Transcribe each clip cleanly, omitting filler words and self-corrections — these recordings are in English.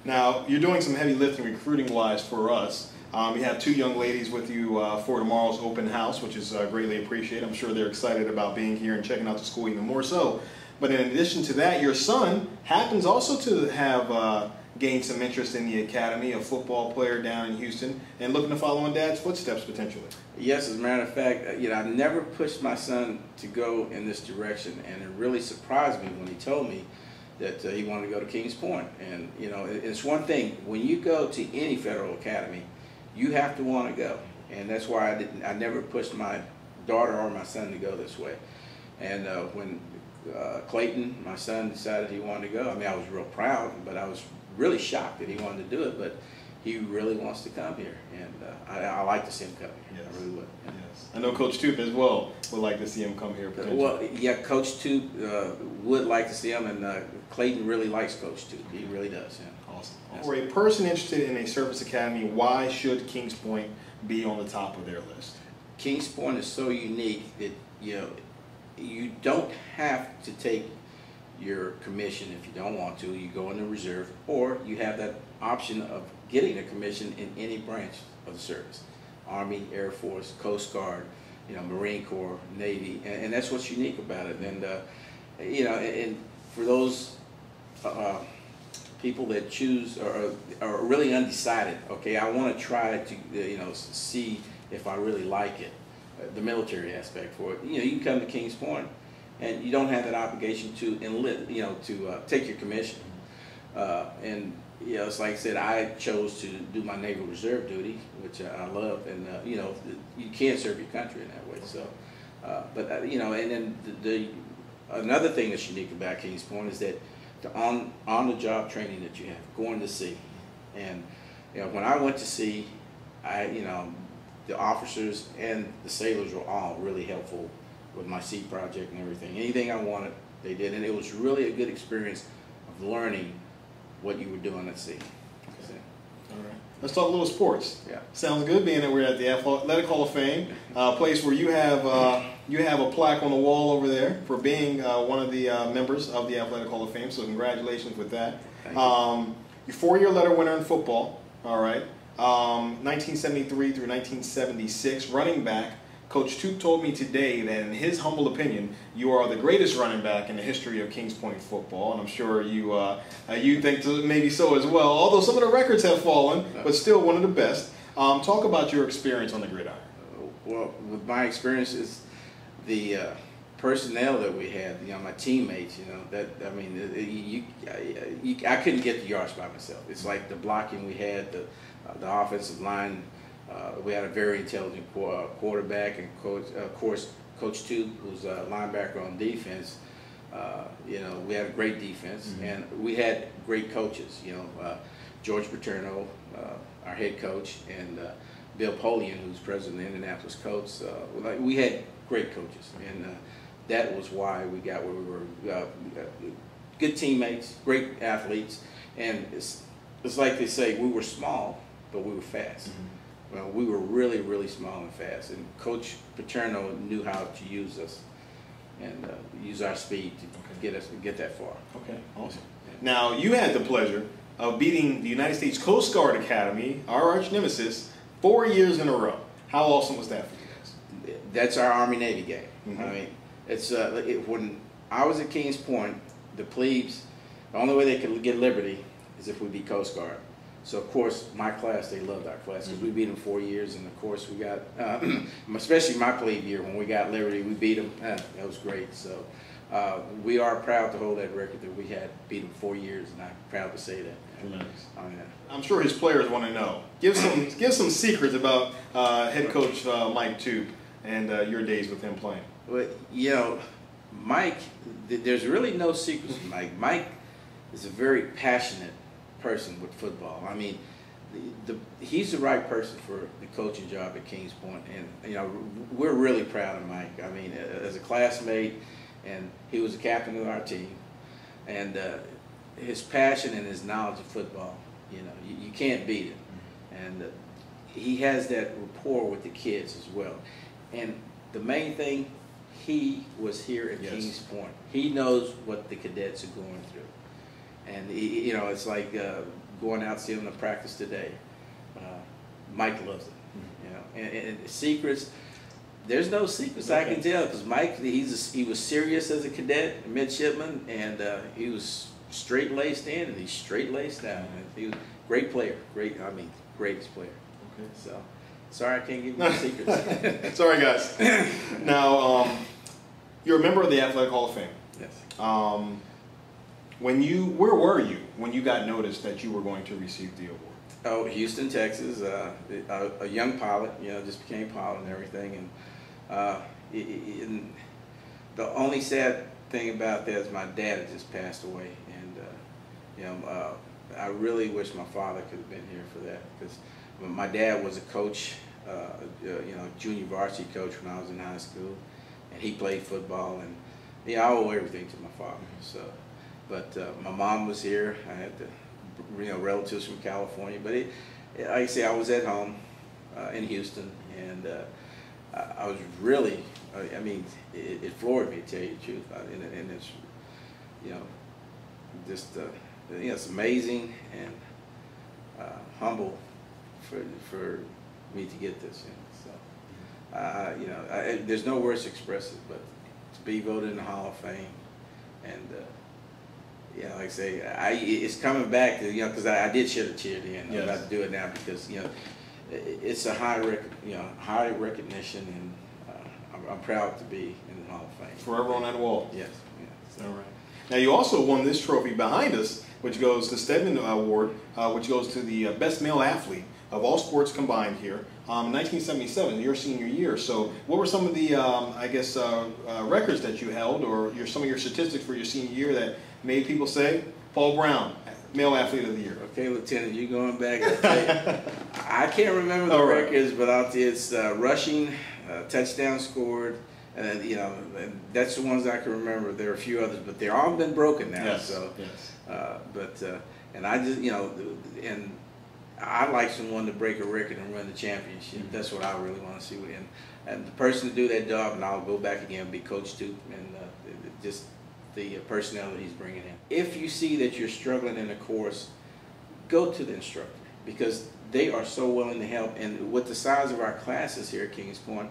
Now, you're doing some heavy lifting recruiting-wise for us. You have two young ladies with you for tomorrow's open house, which is greatly appreciated. I'm sure they're excited about being here and checking out the school even more so. But in addition to that, your son happens also to have gained some interest in the academy, a football player down in Houston, and looking to follow in Dad's footsteps potentially. Yes, as a matter of fact, I've never pushed my son to go in this direction, and it really surprised me when he told me that he wanted to go to Kings Point. And it's one thing when you go to any federal academy, you have to want to go, and that's why I never pushed my daughter or my son to go this way. And when Clayton, my son, decided he wanted to go, I mean, I was real proud, but I was really shocked that he wanted to do it. But he really wants to come here, and I like to see him come here. Yes. I really would. Yeah. Yes. I know Coach Toop as well would like to see him come here potentially. Well, yeah, Coach Toop would like to see him, and Clayton really likes Coach Toop. He really does. Yeah. Awesome. For a person interested in a service academy, why should Kings Point be on the top of their list? Kings Point is so unique that you don't have to take your commission if you don't want to. You go in the reserve, or you have that option of getting a commission in any branch of the service: Army, Air Force, Coast Guard, Marine Corps, Navy, and that's what's unique about it. And and for those people that choose or are really undecided, okay, I want to try to see if I really like it, the military aspect for it. You can come to Kings Point, and you don't have that obligation to enlist, to take your commission. And it's like I said, I chose to do my Naval Reserve duty, which I love, and you can't serve your country in that way. So, and then another thing that's unique about Kings Point is that the on-the-job training that you have, going to sea. And when I went to sea, the officers and the sailors were all really helpful with my sea project and everything. Anything I wanted, they did, and it was really a good experience of learning what you were doing at sea. Okay. All right. Let's talk a little sports. Yeah. Sounds good, being that we're at the Athletic Hall of Fame, a place where you have a plaque on the wall over there for being one of the members of the Athletic Hall of Fame. So congratulations with that. Thank you. Your four-year letter winner in football. All right. 1973 through 1976, running back. Coach Toop told me today that in his humble opinion, you are the greatest running back in the history of Kings Point football, and I'm sure you think maybe so as well, although some of the records have fallen, but still one of the best. Talk about your experience on the gridiron. Well, with my experience is the personnel that we had, my teammates, I couldn't get the yards by myself. It's like the blocking we had, the offensive line. We had a very intelligent quarterback, and of course, Coach Toop, who's a linebacker on defense. We had a great defense, and we had great coaches. George Paterno, our head coach, and Bill Polian, who's president of the Indianapolis Colts. We had great coaches, and that was why we got where we were. Good teammates, great athletes, and it's like they say, we were small, but we were fast. Well, we were really, really small and fast, and Coach Paterno knew how to use us and use our speed to get that far. Okay, awesome. Now, you had the pleasure of beating the United States Coast Guard Academy, our arch nemesis, 4 years in a row. How awesome was that for you guys? That's our Army-Navy game. I mean, it's when I was at Kings Point, the plebes, the only way they could get liberty is if we beat Coast Guard. So, of course, my class, they loved our class because we beat them 4 years, and, of course, we got, especially my plebe year, when we got Liberty, we beat them. That was great. So, we are proud to hold that record that we had beat them 4 years, and I'm proud to say that. I'm sure his players want to know. Give some secrets about head coach Mike Toop and your days with him playing. Well, Mike, there's really no secrets with Mike. Mike is a very passionate person with football. I mean, he's the right person for the coaching job at Kings Point, and we're really proud of Mike. I mean, as a classmate, and he was the captain of our team, and his passion and his knowledge of football, you can't beat it. And he has that rapport with the kids as well. And the main thing, he was here at Kings Point. He knows what the cadets are going through. And you know, it's like going out seeing them practice today. Mike loves it, you know. And secrets, there's no secrets I can tell, because Mike, he was serious as a cadet, a midshipman, and he was straight laced in and he's straight laced out. And he was a great player, greatest player. Okay. So sorry I can't give you the secrets. Sorry guys. Now you're a member of the Athletic Hall of Fame. Yes. Where were you when you got noticed that you were going to receive the award? Oh, Houston, Texas. A young pilot, you know, just became pilot and everything. And the only sad thing about that is my dad had just passed away, and you know, I really wish my father could have been here for that, because my dad was a coach, you know, junior varsity coach when I was in high school, and he played football, and yeah, I owe everything to my father. So, but my mom was here. I had the, you know, relatives from California, but like I say, I was at home in Houston, and I was really, I mean, it floored me, to tell you the truth, and it's, you know, just, you know, it's amazing and humble for me to get this, you know. So, you know, there's no words to express it, but to be voted in the Hall of Fame, and yeah, like I say, it's coming back to, you know, because I did shed a tear then. I'm about to do it now because, you know, it's a high recognition, and I'm proud to be in the Hall of Fame. Forever on that wall. Yes. Yes. All right. Now you also won this trophy behind us, which goes to Stedman Award, which goes to the best male athlete of all sports combined here, in 1977, your senior year. So what were some of the, I guess, records that you held, or some of your statistics for your senior year that made people say, Paul Brown, male athlete of the year? Okay, Lieutenant, you going back. I can't remember the records, but I'll tell you, it's rushing, touchdown scored, and you know, and that's the ones I can remember. There are a few others, but they're all been broken now. Yes. So, yes. And I just, you know, and I'd like someone to break a record and run the championship. Mm-hmm. That's what I really want to see. And the person to do that job, and I'll go back again, be Coach 2, and just the personnel that he's bringing in. If you see that you're struggling in a course, go to the instructor, because they are so willing to help. And with the size of our classes here at Kings Point,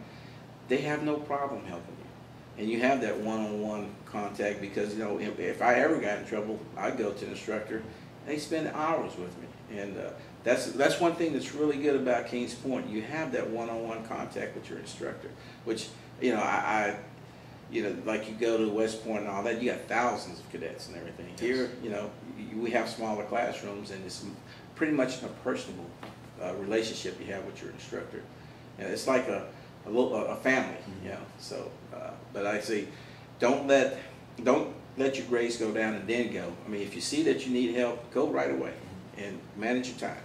they have no problem helping you. And you have that one-on-one contact, because, you know, if I ever got in trouble, I'd go to the instructor. They spend hours with me. And that's one thing that's really good about Kings Point. You have that one-on-one contact with your instructor, which, you know, you know, like you go to West Point and all that, you got thousands of cadets and everything. Yes. Here, you know, we have smaller classrooms, and it's pretty much a personable relationship you have with your instructor. And it's like a family, you know. So, but I say, don't let your grades go down and then go. I mean, if you see that you need help, go right away and manage your time.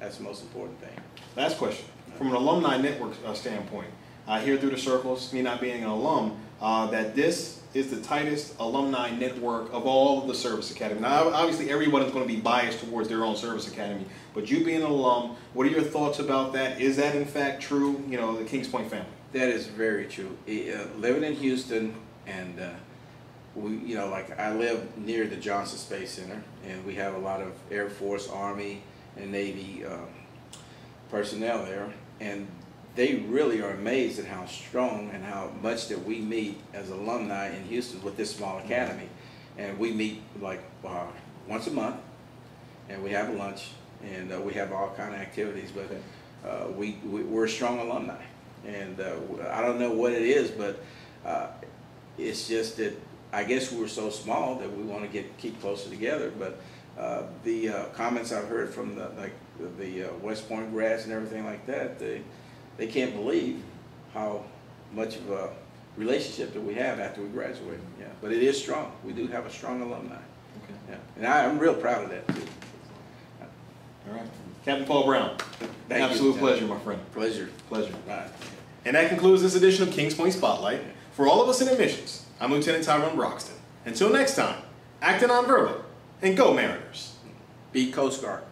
That's the most important thing. Last question. From an alumni network standpoint, I hear through the circles, me not being an alum, that this is the tightest alumni network of all of the service academy. Now, obviously, everyone is going to be biased towards their own service academy, but you being an alum, what are your thoughts about that? Is that in fact true? You know, the Kings Point family. That is very true. Living in Houston, and we, you know, like I live near the Johnson Space Center, and we have a lot of Air Force, Army, and Navy personnel there, and they really are amazed at how strong and how much that we meet as alumni in Houston with this small academy. And we meet like once a month, and we have a lunch, and we have all kind of activities, but we're a strong alumni. And I don't know what it is, but it's just that I guess we're so small that we want to keep closer together. But the comments I've heard from the West Point grads and everything like that, they can't believe how much of a relationship that we have after we graduate. Yeah, but it is strong. We do have a strong alumni. Okay. Yeah, and I'm real proud of that too. All right, Captain Paul Brown. Thank Absolute you, pleasure, my friend. Pleasure. Pleasure. Right. And that concludes this edition of Kings Point Spotlight. For all of us in admissions, I'm Lieutenant Tyrone Broxton. Until next time, act non-verbal and go Mariners. Be Coast Guard.